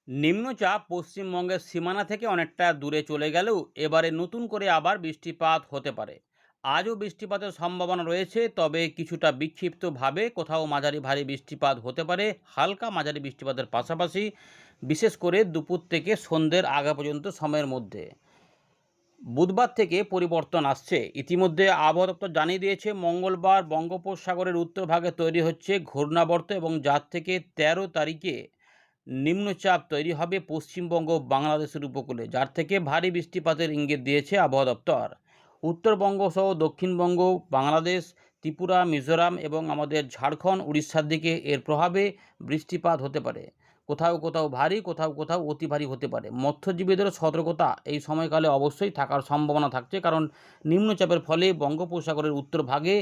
নিম্নচাপ পশ্চিমবঙ্গের সীমানা থেকে অনেকটা দূরে চলে গেলেও এবারে নতুন করে আবার বৃষ্টিপাত হতে পারে। আজও বৃষ্টিপাতের সম্ভাবনা রয়েছে, তবে কিছুটা বিক্ষিপ্তভাবে কোথাও মাঝারি ভারী বৃষ্টিপাত হতে পারে। হালকা মাঝারি বৃষ্টিপাতের পাশাপাশি বিশেষ করে দুপুর থেকে সন্ধ্যের আগা পর্যন্ত সময়ের মধ্যে বুধবার থেকে পরিবর্তন আসছে। ইতিমধ্যে আবহাওয়া দপ্তর জানিয়ে দিয়েছে, মঙ্গলবার বঙ্গোপসাগরের উত্তর ভাগে তৈরি হচ্ছে ঘূর্ণাবর্ত এবং যার থেকে ১৩ তারিখে নিম্নচাপ তৈরি হবে পশ্চিমবঙ্গ বাংলাদেশের উপকূলে, যার থেকে ভারী বৃষ্টিপাতের ইঙ্গিত দিয়েছে আবহাওয়া দপ্তর। উত্তরবঙ্গ সহ দক্ষিণবঙ্গ, বাংলাদেশ, ত্রিপুরা, মিজোরাম এবং আমাদের ঝাড়খণ্ড, উড়িষ্যার দিকে এর প্রভাবে বৃষ্টিপাত হতে পারে। কোথাও কোথাও ভারী, কোথাও কোথাও অতি ভারী হতে পারে। মৎস্যজীবীদেরও সতর্কতা এই সময়কালে অবশ্যই থাকার সম্ভাবনা থাকছে, কারণ নিম্নচাপের ফলে বঙ্গোপসাগরের উত্তর ভাগে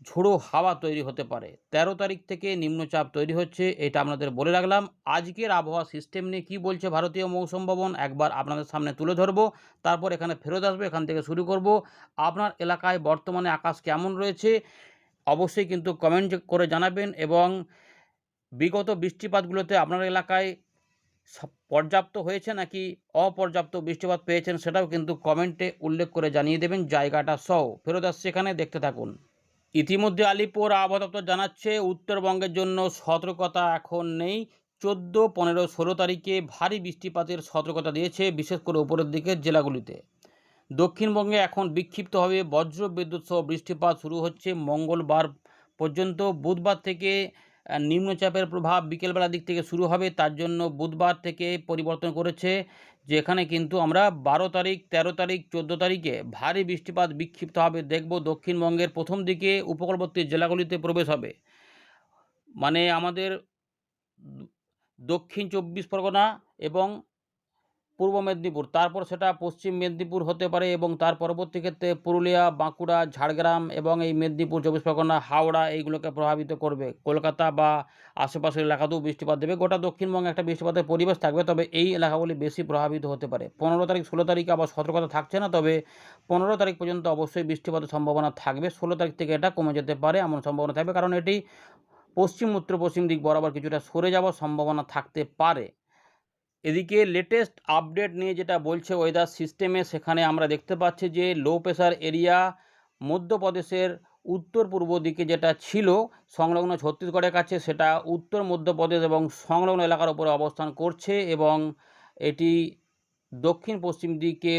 ঝোড়ো হাওয়া তৈরি হতে পারে। ১৩ তারিখ থেকে নিম্নচাপ তৈরি হচ্ছে, এটা আপনাদের বলে রাখলাম। আজকের আবহাওয়া সিস্টেম নিয়ে কী বলছে ভারতীয় মৌসুম ভবন একবার আপনাদের সামনে তুলে ধরবো, তারপর এখানে ফেরত আসবো। এখান থেকে শুরু করব। আপনার এলাকায় বর্তমানে আকাশ কেমন রয়েছে অবশ্যই কিন্তু কমেন্ট করে জানাবেন, এবং বিগত বৃষ্টিপাতগুলোতে আপনার এলাকায় পর্যাপ্ত হয়েছে নাকি অপর্যাপ্ত বৃষ্টিপাত পেয়েছেন সেটাও কিন্তু কমেন্টে উল্লেখ করে জানিয়ে দেবেন জায়গাটা সহ। ফেরত আসছে এখানে, দেখতে থাকুন। ইতিমধ্যে আলিপুর আবহাওয়া দপ্তর জানাচ্ছে, উত্তরবঙ্গের জন্য সতর্কতা এখন নেই। ১৪, ১৫, ১৬ তারিখে ভারী বৃষ্টিপাতের সতর্কতা দিয়েছে, বিশেষ করে উপরের দিকের জেলাগুলিতে। দক্ষিণবঙ্গে এখন বিক্ষিপ্তভাবে বজ্র বিদ্যুৎ সহ বৃষ্টিপাত শুরু হচ্ছে মঙ্গলবার পর্যন্ত। বুধবার থেকে নিম্নচাপের প্রভাব বিকেলবেলার দিক থেকে শুরু হবে, তার জন্য বুধবার থেকে পরিবর্তন করেছে, যেখানে কিন্তু আমরা ১২ তারিখ, ১৩ তারিখ, ১৪ তারিখে ভারী বৃষ্টিপাত বিক্ষিপ্তভাবে দেখব। দক্ষিণবঙ্গের প্রথম দিকে উপকূলবর্তী জেলাগুলিতে প্রবেশ হবে, মানে আমাদের দক্ষিণ ২৪ পরগনা এবং পূর্ব মেদিনীপুর, তারপর সেটা পশ্চিম মেদিনীপুর হতে পারে, এবং তার পরবর্তী ক্ষেত্রে পুরুলিয়া, বাঁকুড়া, ঝাড়গ্রাম এবং এই মেদিনীপুর, ২৪ পরগনা, হাওড়া এইগুলোকে প্রভাবিত করবে। কলকাতা বা আশেপাশের এলাকাতেও বৃষ্টিপাত দেবে। গোটা দক্ষিণবঙ্গে একটা বৃষ্টিপাতের পরিবেশ থাকবে, তবে এই এলাকাগুলি বেশি প্রভাবিত হতে পারে। ১৫ তারিখ, ১৬ তারিখে আবার সতর্কতা থাকছে না, তবে ১৫ তারিখ পর্যন্ত অবশ্যই বৃষ্টিপাতের সম্ভাবনা থাকবে। ১৬ তারিখ থেকে এটা কমে যেতে পারে, এমন সম্ভাবনা থাকবে, কারণ এটি পশ্চিম উত্তর পশ্চিম দিক বরাবর কিছুটা সরে যাওয়ার সম্ভাবনা থাকতে পারে। এদিকে লেটেস্ট আপডেট নিয়ে যেটা বলছে ওয়েদার সিস্টেমে, সেখানে আমরা দেখতে পাচ্ছি যে লো প্রেশার এরিয়া মধ্যপ্রদেশের উত্তর পূর্ব দিকে যেটা ছিল সংলগ্ন ছত্তিশগড়ের কাছে, সেটা উত্তর মধ্যপ্রদেশ এবং সংলগ্ন এলাকার উপরে অবস্থান করছে, এবং এটি দক্ষিণ পশ্চিম দিকে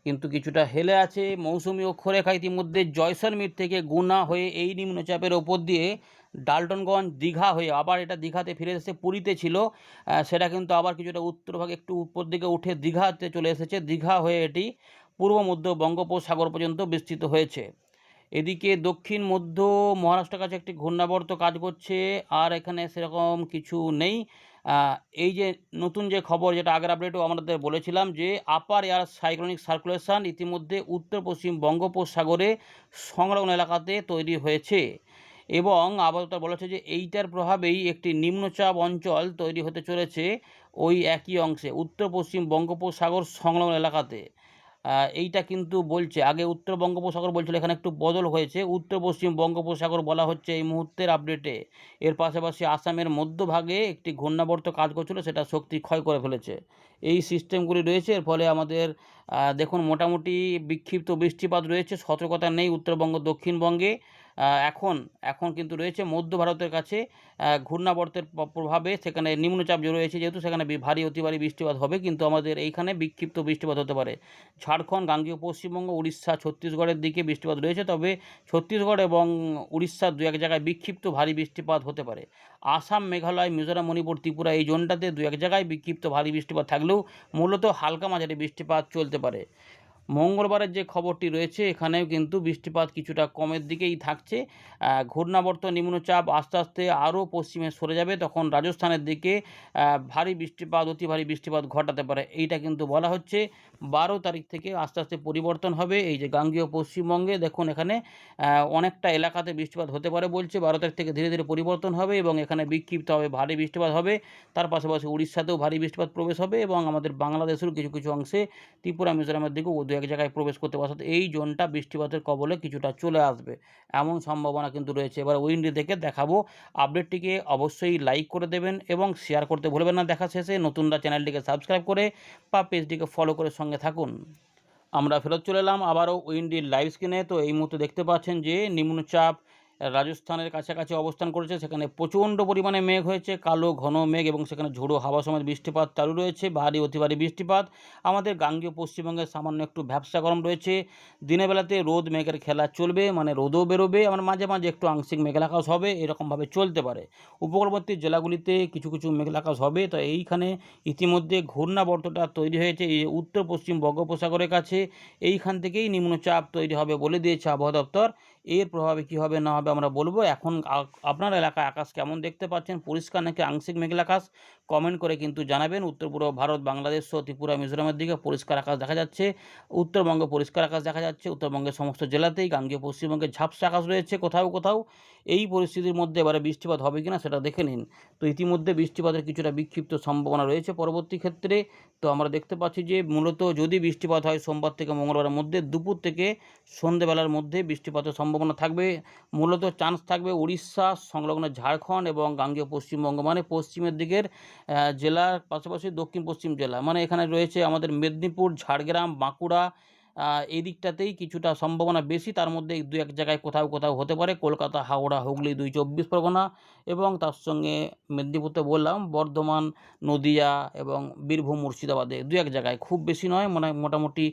কিন্তু কিছুটা হেলে আছে। মৌসুমি অক্ষরেখা ইতিমধ্যে জয়সলমীর থেকে গুনা হয়ে এই নিম্নচাপের ওপর দিয়ে ডালটনগঞ্জ, দীঘা হয়ে আবার এটা দীঘাতে ফিরে এসেছে। পুরীতে ছিল, সেটা কিন্তু আবার কিছুটা উত্তরভাগে একটু উপর দিকে উঠে দীঘাতে চলে এসেছে। দীঘা হয়ে এটি পূর্ব মধ্য বঙ্গোপসাগর পর্যন্ত বিস্তৃত হয়েছে। এদিকে দক্ষিণ মধ্য মহারাষ্ট্রের কাছে একটি ঘূর্ণাবর্ত কাজ করছে, আর এখানে সেরকম কিছু নেই। এই যে নতুন যে খবর, যেটা আগের আপডেটেও আমাদের বলেছিলাম, যে আপার এয়ার সাইক্লোনিক সার্কুলেশন ইতিমধ্যে উত্তর পশ্চিম বঙ্গোপসাগরে সংলগ্ন এলাকাতে তৈরি হয়েছে, এবং আবহাওয়া বলেছে যে এইটার প্রভাবেই একটি নিম্নচাপ অঞ্চল তৈরি হতে চলেছে ওই একই অংশে উত্তর পশ্চিম বঙ্গোপসাগর সংলগ্ন এলাকাতে। এইটা কিন্তু বলছে, আগে উত্তর বঙ্গোপসাগর বলছিল, এখানে একটু বদল হয়েছে, উত্তর পশ্চিম বঙ্গোপসাগর বলা হচ্ছে এই মুহূর্তের আপডেটে। এর পাশাপাশি আসামের মধ্যভাগে একটি ঘূর্ণাবর্ত কাজ করছিল, সেটা শক্তি ক্ষয় করে ফেলেছে। এই সিস্টেমগুলি রয়েছে, এর ফলে আমাদের দেখুন মোটামুটি বিক্ষিপ্ত বৃষ্টিপাত রয়েছে। সতর্কতা নেই উত্তরবঙ্গ, দক্ষিণবঙ্গে। এখন এখন কিন্তু রয়েছে মধ্য ভারতের কাছে ঘূর্ণাবর্তের প্রভাবে, সেখানে নিম্নচাপ রয়েছে, যেহেতু সেখানে ভারী অতি ভারী বৃষ্টিপাত হবে, কিন্তু আমাদের এইখানে বিক্ষিপ্ত বৃষ্টিপাত হতে পারে। ঝাড়খণ্ড, গাঙ্গেয় পশ্চিমবঙ্গ, উড়িষ্যা, ছত্তিশগড়ের দিকে বৃষ্টিপাত রয়েছে, তবে ছত্তিশগড় এবং উড়িষ্যার দু এক জায়গায় বিক্ষিপ্ত ভারী বৃষ্টিপাত হতে পারে। আসাম, মেঘালয়, মিজোরাম, মণিপুর, ত্রিপুরা এই জোনটাতে দু এক জায়গায় বিক্ষিপ্ত ভারী বৃষ্টিপাত থাকলেও মূলত হালকা মাঝারি বৃষ্টিপাত চলতে পারে। মঙ্গলবারের যে খবরটি রয়েছে, এখানেও কিন্তু বৃষ্টিপাত কিছুটা কমের দিকেই থাকছে। ঘূর্ণাবর্ত নিম্নচাপ আস্তে আস্তে আরও পশ্চিমে সরে যাবে, তখন রাজস্থানের দিকে ভারী বৃষ্টিপাত, অতি ভারী বৃষ্টিপাত ঘটাতে পারে। এইটা কিন্তু বলা হচ্ছে ১২ তারিখ থেকে আস্তে আস্তে পরিবর্তন হবে। এই যে গাঙ্গেয় পশ্চিমবঙ্গে দেখুন, এখানে অনেকটা এলাকাতে বৃষ্টিপাত হতে পারে বলছে। ১২ তারিখ থেকে ধীরে ধীরে পরিবর্তন হবে, এবং এখানে বিক্ষিপ্ত হবে ভারী বৃষ্টিপাত হবে। তার পাশাপাশি উড়িষ্যাতেও ভারী বৃষ্টিপাত প্রবেশ হবে, এবং আমাদের বাংলাদেশেরও কিছু কিছু অংশে, ত্রিপুরা, মিজোরামের দিকেও দু এক জায়গায় প্রবেশ করতে পারে, অর্থাৎ এই জোনটা বৃষ্টিপাতের কবলে কিছুটা চলে আসবে, এমন সম্ভাবনা কিন্তু রয়েছে। এবার উইন্ডি থেকে দেখাবো। আপডেটটিকে অবশ্যই লাইক করে দেবেন এবং শেয়ার করতে ভুলবেন না। দেখা শেষে নতুনরা চ্যানেলটিকে সাবস্ক্রাইব করে বা পেজটিকে ফলো করে সঙ্গে থাকুন। আমরা ফেরত চলে এলাম আবারও উইন্ডির লাইভ স্ক্রিনে। তো এই মুহূর্তে দেখতে পাচ্ছেন যে নিম্নচাপ রাজস্থানের কাছাকাছি অবস্থান করেছে, সেখানে প্রচণ্ড পরিমাণে মেঘ হয়েছে, কালো ঘন মেঘ, এবং সেখানে ঝোড়ো হাওয়া সমেত বৃষ্টিপাত চালু রয়েছে, ভারী অতি ভারী বৃষ্টিপাত। আমাদের গাঙ্গেয় পশ্চিমবঙ্গে সামান্য একটু ভ্যাপসা গরম রয়েছে। দিনের বেলাতে রোদ মেঘের খেলা চলবে, মানে রোদও বেরোবে, আমার মাঝে মাঝে একটু আংশিক মেঘলা আকাশ হবে, এরকমভাবে চলতে পারে। উপকূলবর্তী জেলাগুলিতে কিছু কিছু মেঘলা আকাশ হবে। তো এইখানে ইতিমধ্যে ঘূর্ণাবর্তটা তৈরি হয়েছে এই উত্তর পশ্চিম বঙ্গোপসাগরের কাছে, এইখান থেকেই নিম্নচাপ তৈরি হবে বলে দিয়েছে আবহাওয়া দপ্তর। এর প্রভাবে কী হবে না হবে আমরা বলবো। এখন আপনার এলাকায় আকাশ কেমন দেখতে পাচ্ছেন, পরিষ্কার নাকি আংশিক মেঘলা আকাশ, কমেন্ট করে কিন্তু জানাবেন। উত্তর পূর্ব ভারত, বাংলাদেশ সহ ত্রিপুরা, মিজোরামের দিকে পরিষ্কার আকাশ দেখা যাচ্ছে, উত্তরবঙ্গে পরিষ্কার আকাশ দেখা যাচ্ছে, উত্তরবঙ্গের সমস্ত জেলাতেই। গাঙ্গেয় পশ্চিমবঙ্গে ঝাপসা আকাশ রয়েছে কোথাও কোথাও। এই পরিস্থিতির মধ্যে এবারে বৃষ্টিপাত হবে কিনা সেটা দেখে নিন। তো ইতিমধ্যে বৃষ্টিপাতের কিছুটা বিক্ষিপ্ত সম্ভাবনা রয়েছে পরবর্তী ক্ষেত্রে। তো আমরা দেখতে পাচ্ছি যে মূলত যদি বৃষ্টিপাত হয় সোমবার থেকে মঙ্গলবারের মধ্যে দুপুর থেকে সন্ধেবেলার মধ্যে বৃষ্টিপাতের সম্ভাবনা থাকবে। মূলত চান্স থাকবে উড়িষ্যা সংলগ্ন ঝাড়খণ্ড এবং গাঙ্গেয় পশ্চিমবঙ্গ, মানে পশ্চিমের দিকের জেলার পাশাপাশি দক্ষিণ পশ্চিম জেলা, মানে এখানে রয়েছে আমাদের মেদিনীপুর, ঝাড়গ্রাম, বাঁকুড়া, এই দিকটাতেই কিছুটা সম্ভাবনা বেশি। তার মধ্যে দু এক জায়গায় কোথাও কোথাও হতে পারে কলকাতা, হাওড়া, হুগলি, 2 চব্বিশ পরগনা, এবং তার সঙ্গে মেদিনীপুরতে বললাম বর্ধমান, নদিয়া এবং বীরভূম, মুর্শিদাবাদে দু এক জায়গায়, খুব বেশি নয়, মানে মোটামুটি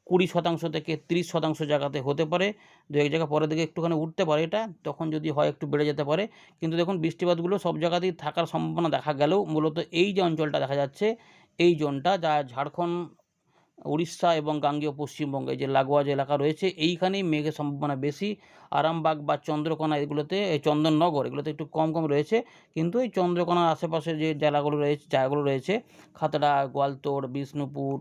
20% থেকে 30% জায়গাতে হতে পারে। দু এক জায়গা পরের দিকে একটুখানি উঠতে পারে, এটা তখন যদি হয় একটু বেড়ে যেতে পারে। কিন্তু দেখুন বৃষ্টিপাতগুলো সব জায়গাতেই থাকার সম্ভাবনা দেখা গেলেও মূলত এই যে অঞ্চলটা দেখা যাচ্ছে, এই জোনটা যা ঝাড়খণ্ড, উড়িষ্যা এবং গাঙ্গেয় পশ্চিমবঙ্গে যে লাগোয়া যে এলাকা রয়েছে, এইখানেই মেঘের সম্ভাবনা বেশি। আরামবাগ বা চন্দ্রকোনা এগুলোতে, এই চন্দননগর এগুলোতে একটু কম কম রয়েছে। কিন্তু এই চন্দ্রকোনার আশেপাশে যে জায়গাগুলো রয়েছে খাতড়া, গোয়ালতোড়, বিষ্ণুপুর,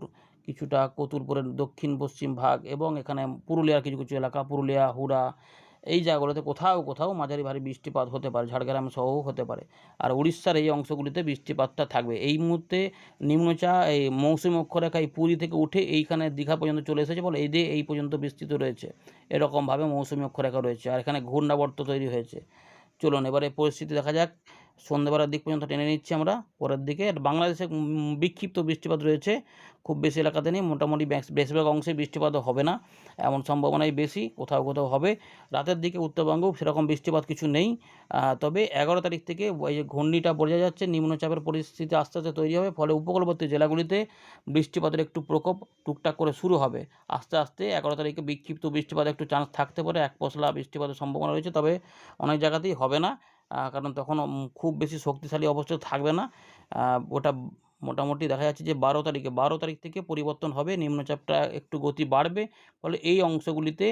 কিছুটা কতুলপুরের দক্ষিণ পশ্চিম ভাগ, এবং এখানে পুরুলিয়ার কিছু কিছু এলাকা, পুরুলিয়া, হুড়া, এই জায়গাগুলোতে কোথাও কোথাও মাঝারি ভারী বৃষ্টিপাত হতে পারে, ঝাড়গ্রাম সহও হতে পারে। আর উড়িষ্যার এই অংশগুলিতে বৃষ্টিপাতটা থাকবে। এই মুহূর্তে এই মৌসুমী অক্ষরেখা এই পুরী থেকে উঠে এইখানে দীঘা পর্যন্ত চলে এসেছে বলে এই দিয়ে এই পর্যন্ত বিস্তৃত রয়েছে, এরকমভাবে মৌসুমী অক্ষরেখা রয়েছে। আর এখানে ঘূর্ণাবর্ত তৈরি হয়েছে। চলুন এবারে পরিস্থিতি দেখা যাক। সন্ধ্যেবেলার দিক পর্যন্ত টেনে নিচ্ছি আমরা পরের দিকে। বাংলাদেশে বিক্ষিপ্ত বৃষ্টিপাত রয়েছে, খুব বেশি এলাকাতে নেই, মোটামুটি বেশিরভাগ অংশে বৃষ্টিপাতও হবে না, এমন সম্ভাবনাই বেশি, কোথাও কোথাও হবে। রাতের দিকে উত্তরবঙ্গেও সেরকম বৃষ্টিপাত কিছু নেই। তবে 11 তারিখ থেকে এই যে ঘূর্ণিটা বোঝা যাচ্ছে, নিম্নচাপের পরিস্থিতি আস্তে আস্তে তৈরি হবে, ফলে উপকূলবর্তী জেলাগুলিতে বৃষ্টিপাতের একটু প্রকোপ টুকটাক করে শুরু হবে আস্তে আস্তে। 11 তারিখে বিক্ষিপ্ত বৃষ্টিপাতের একটু চান্স থাকতে পারে, এক পশলা বৃষ্টিপাতের সম্ভাবনা রয়েছে, তবে অনেক জায়গাতেই হবে না, কারণ তখন খুব বেশি শক্তিশালী অবস্থা থাকবে না। ওটা মোটামুটি দেখা যাচ্ছে যে 12 তারিখ থেকে পরিবর্তন হবে, নিম্নচাপটা একটু গতি বাড়বে, ফলে এই অংশগুলিতে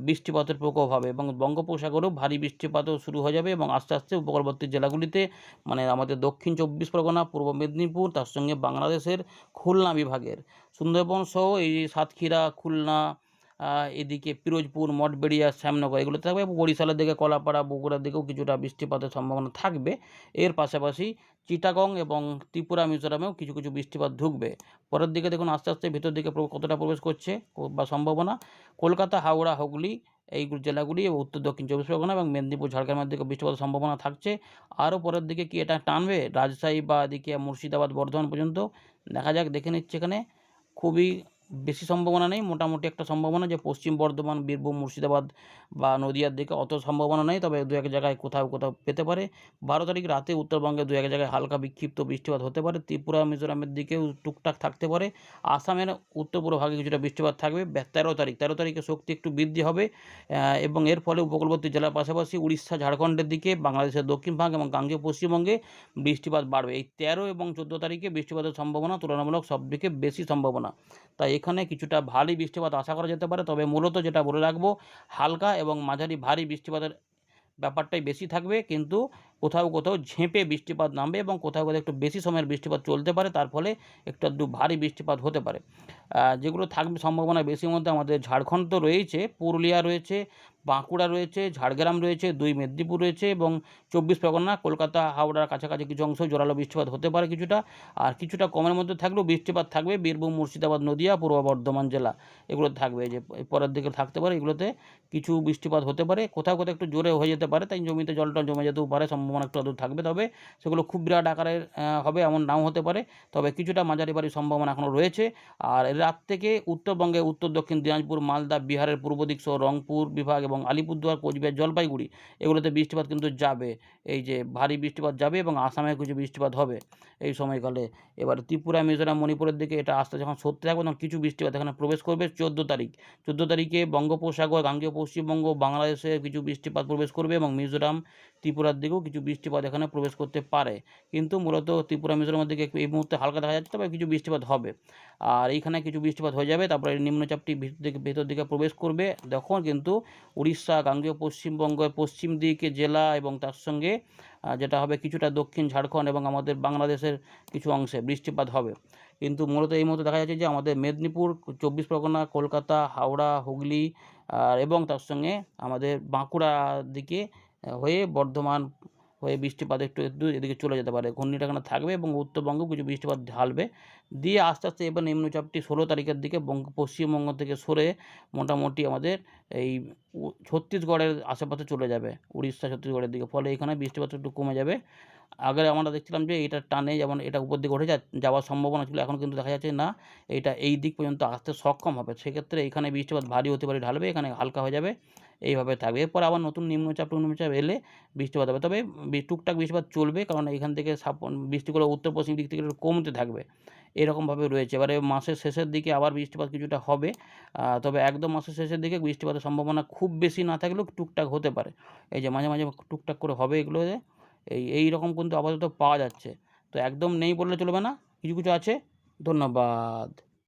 বৃষ্টিপাতের প্রকোপ হবে এবং বঙ্গোপসাগরেও ভারী বৃষ্টিপাতও শুরু হয়ে যাবে, এবং আস্তে আস্তে উপকূলবর্তী জেলাগুলিতে, মানে আমাদের দক্ষিণ 24 পরগনা, পূর্ব মেদিনীপুর, তার সঙ্গে বাংলাদেশের খুলনা বিভাগের সুন্দরবন সহ এই সাতক্ষীরা, খুলনা, এদিকে পিরোজপুর, মঠবেড়িয়া, শ্যামনগর এগুলোতে থাকবে, এবং বরিশালের দিকে কলাপাড়া, বগুড়ার দিকেও কিছুটা বৃষ্টিপাতের সম্ভাবনা থাকবে। এর পাশাপাশি চিটাগং এবং ত্রিপুরা, মিজোরামেও কিছু কিছু বৃষ্টিপাত ঢুকবে। পরের দিকে দেখুন আস্তে আস্তে ভিতর দিকে কতটা প্রবেশ করছে বা সম্ভাবনা। কলকাতা, হাওড়া, হুগলি এই জেলাগুলি এবং উত্তর দক্ষিণ 24 পরগনা এবং মেদিনীপুর, ঝাড়গ্রামের দিকে বৃষ্টিপাতের সম্ভাবনা থাকছে। আরও পরের দিকে কি এটা টানবে রাজশাহী বা এদিকে মুর্শিদাবাদ, বর্ধমান পর্যন্ত, দেখা যাক, দেখে নিচ্ছে। এখানে খুবই বেশি সম্ভাবনা নেই, মোটামুটি একটা সম্ভাবনা যে পশ্চিম বর্ধমান, বীরভূম, মুর্শিদাবাদ বা নদিয়ার দিকে অত সম্ভাবনা নেই, তবে দু এক জায়গায় কোথাও কোথাও পেতে পারে। 12 তারিখ রাতে উত্তরবঙ্গে দু এক জায়গায় হালকা বিক্ষিপ্ত বৃষ্টিপাত হতে পারে, ত্রিপুরা, মিজোরামের দিকেও টুকটাক থাকতে পারে, আসামের উত্তর পূর্ব ভাগে কিছুটা বৃষ্টিপাত থাকবে। 13 তারিখে শক্তি একটু বৃদ্ধি হবে, এবং এর ফলে উপকূলবর্তী জেলার পাশাপাশি উড়িষ্যা, ঝাড়খণ্ডের দিকে, বাংলাদেশের দক্ষিণ ভাগ এবং গাঙ্গেয় পশ্চিমবঙ্গে বৃষ্টিপাত বাড়বে। এই 13 এবং 14 তারিখে বৃষ্টিপাতের সম্ভাবনা তুলনামূলক সবথেকে বেশি সম্ভাবনা। তাই এখানে কিছুটা ভারী বৃষ্টিপাত আশা করা যেতে পারে, তবে মূলত যেটা বলে রাখবো, হালকা এবং মাঝারি ভারী বৃষ্টিপাতের ব্যাপারটাই বেশি থাকবে, কিন্তু কোথাও কোথাও ঝেঁপে বৃষ্টিপাত নামবে এবং কোথাও কোথাও একটু বেশি সময়ের বৃষ্টিপাত চলতে পারে, তার ফলে একটু আধটু ভারী বৃষ্টিপাত হতে পারে। যেগুলো থাকবে সম্ভাবনা বেশির মধ্যে আমাদের ঝাড়খণ্ড তো রয়েছে, পুরুলিয়া রয়েছে, বাঁকুড়া রয়েছে, ঝাড়গ্রাম রয়েছে, 2 মেদিনীপুর রয়েছে এবং 24 পরগনা, কলকাতা, হাওড়ার কাছাকাছি কিছু অংশ জোরালো বৃষ্টিপাত হতে পারে কিছুটা। আর কিছুটা কমের মধ্যে থাকলেও বৃষ্টিপাত থাকবে বীরভূম, মুর্শিদাবাদ, নদিয়া, পূর্ব বর্ধমান জেলা এগুলো থাকবে। এই যে পরের দিকে থাকতে পারে, এগুলোতে কিছু বৃষ্টিপাত হতে পারে, কোথাও কোথাও একটু জোরে হয়ে যেতে পারে, তাই জমিতে জল টল জমে যেতেও পারে, সম্ভাবনা একটু আধটু থাকবে। তবে সেগুলো খুব বিরাট আকারের হবে এমন নাও হতে পারে, তবে কিছুটা মাঝারি ভারী সম্ভাবনা এখনও রয়েছে। আর রাত থেকে উত্তরবঙ্গে উত্তর দক্ষিণ দিনাজপুর, মালদা, বিহারের পূর্ব দিক সহ রংপুর বিভাগ এবং আলিপুরদুয়ার, কোচবিহার, জলপাইগুড়ি এগুলোতে বৃষ্টিপাত কিন্তু যাবে। এই যে ভারী বৃষ্টিপাত যাবে এবং আসামে কিছু বৃষ্টিপাত হবে এই সময়কালে। এবার ত্রিপুরা, মিজোরাম, মণিপুরের দিকে এটা আস্তে যখন সরতে থাকবে তখন কিছু বৃষ্টিপাত এখানে প্রবেশ করবে 14 তারিখ। 14 তারিখে বঙ্গোপসাগর, গাঙ্গেয় পশ্চিমবঙ্গ, বাংলাদেশে কিছু বৃষ্টিপাত প্রবেশ করবে এবং মিজোরাম, ত্রিপুরার দিকেও কিছু বৃষ্টিপাত এখানে প্রবেশ করতে পারে। কিন্তু মূলত ত্রিপুরা, মিজোরামের দিকে এই মুহূর্তে হালকা দেখা যাচ্ছে, তবে কিছু বৃষ্টিপাত হবে। আর এইখানে কিছু বৃষ্টিপাত হয়ে যাবে, তারপরে নিম্নচাপটি ভেতর দিকে প্রবেশ করবে। তখন কিন্তু উড়িষ্যা, গাঙ্গেয় পশ্চিমবঙ্গের পশ্চিম দিকে জেলা এবং তার সঙ্গে যেটা হবে কিছুটা দক্ষিণ ঝাড়খণ্ড এবং আমাদের বাংলাদেশের কিছু অংশে বৃষ্টিপাত হবে। কিন্তু মূলত এই মুহূর্তে দেখা যাচ্ছে যে আমাদের মেদিনীপুর, 24 পরগনা, কলকাতা, হাওড়া, হুগলি এবং তার সঙ্গে আমাদের বাঁকুড়া দিকে হয়ে বর্ধমান হয়ে বৃষ্টিপাত একটু একটু এদিকে চলে যেতে পারে। ঘূর্ণিটা এখানে থাকবে এবং উত্তরবঙ্গেও কিছু বৃষ্টিপাত ঢালবে। দিয়ে আস্তে আস্তে এবার নিম্নচাপটি 16 তারিখের দিকে পশ্চিমবঙ্গ থেকে সরে মোটামুটি আমাদের এই ছত্তিশগড়ের আশেপাশে চলে যাবে, উড়িষ্যা, ছত্তিশগড়ের দিকে। ফলে এখানে বৃষ্টিপাত একটু কমে যাবে। আগে আমরা দেখছিলাম যে এইটার টানে যেমন এটা উপর দিকে উঠে যাওয়ার সম্ভাবনা ছিল, এখন কিন্তু দেখা যাচ্ছে না, এইটা এই দিক পর্যন্ত আসতে সক্ষম হবে। সেক্ষেত্রে এখানে বৃষ্টিপাত ভারী হতে পারে, ঢালবে, এখানে হালকা হয়ে যাবে, এইভাবে থাকবে। এরপর আবার নতুন নিম্নচাপ এলে বৃষ্টিপাত হবে, তবে টুকটাক বৃষ্টিপাত চলবে, কারণ এখান থেকে বৃষ্টিগুলো উত্তর পশ্চিম দিক থেকে একটু কমতে থাকবে, এরকমভাবে রয়েছে। এবারে মাসের শেষের দিকে আবার বৃষ্টিপাত কিছুটা হবে, তবে একদম মাসের শেষের দিকে বৃষ্টিপাতের সম্ভাবনা খুব বেশি না থাকলেও টুকটাক হতে পারে। এই যে মাঝে মাঝে টুকটাক করে হবে, এগুলো এই রকম কিন্তু আপাতত পাওয়া যাচ্ছে। তো একদম নেই বললে চলবে না, কিছু কিছু আছে। ধন্যবাদ।